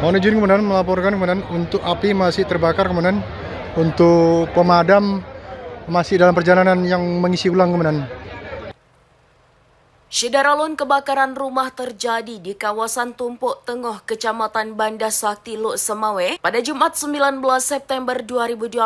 Mohon izin kemudian melaporkan kemudian untuk api masih terbakar, kemudian untuk pemadam masih dalam perjalanan yang mengisi ulang kemudian. Syederalun kebakaran rumah terjadi di kawasan Tumpuk Tengah, Kecamatan Banda Sakti, Luk Semawe pada Jumat 19 September 2025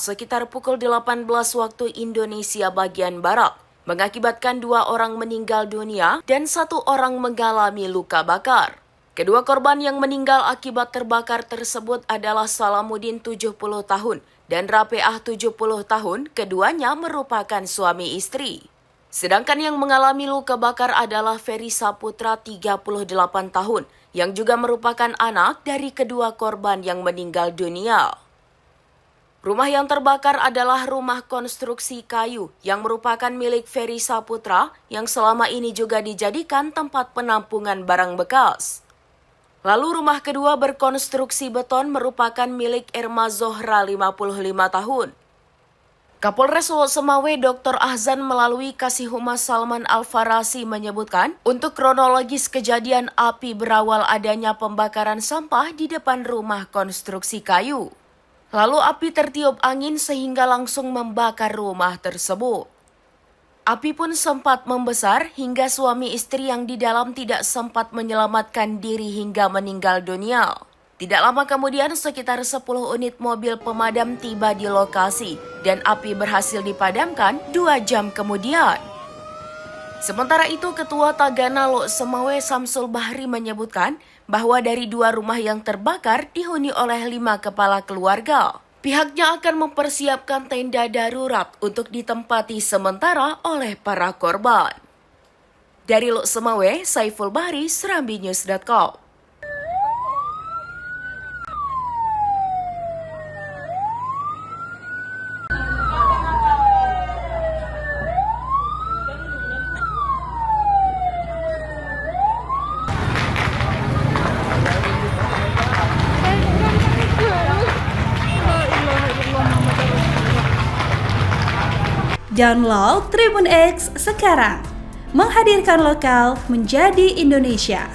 sekitar pukul 18 waktu Indonesia bagian Barat, mengakibatkan 2 orang meninggal dunia dan 1 orang mengalami luka bakar. Kedua korban yang meninggal akibat terbakar tersebut adalah Salamuddin 70 tahun dan Rapeah 70 tahun, keduanya merupakan suami istri. Sedangkan yang mengalami luka bakar adalah Ferry Saputra 38 tahun yang juga merupakan anak dari kedua korban yang meninggal dunia. Rumah yang terbakar adalah rumah konstruksi kayu yang merupakan milik Ferry Saputra yang selama ini juga dijadikan tempat penampungan barang bekas. Lalu rumah kedua berkonstruksi beton merupakan milik Irma Zohra 55 tahun. Kapolres Luk Semawe Dr. Ahzan melalui Kasih Humas Salman Al-Farasi menyebutkan untuk kronologis kejadian api berawal adanya pembakaran sampah di depan rumah konstruksi kayu. Lalu api tertiup angin sehingga langsung membakar rumah tersebut. Api pun sempat membesar hingga suami istri yang di dalam tidak sempat menyelamatkan diri hingga meninggal dunia. Tidak lama kemudian sekitar 10 unit mobil pemadam tiba di lokasi dan api berhasil dipadamkan 2 jam kemudian. Sementara itu Ketua Tagana Luk Semawe Samsul Bahri menyebutkan bahwa dari 2 rumah yang terbakar dihuni oleh 5 kepala keluarga. Pihaknya akan mempersiapkan tenda darurat untuk ditempati sementara oleh para korban. Dari Luk Semawe, Saiful Bahri, SerambiNews.com. Download Tribun X sekarang, menghadirkan lokal menjadi Indonesia.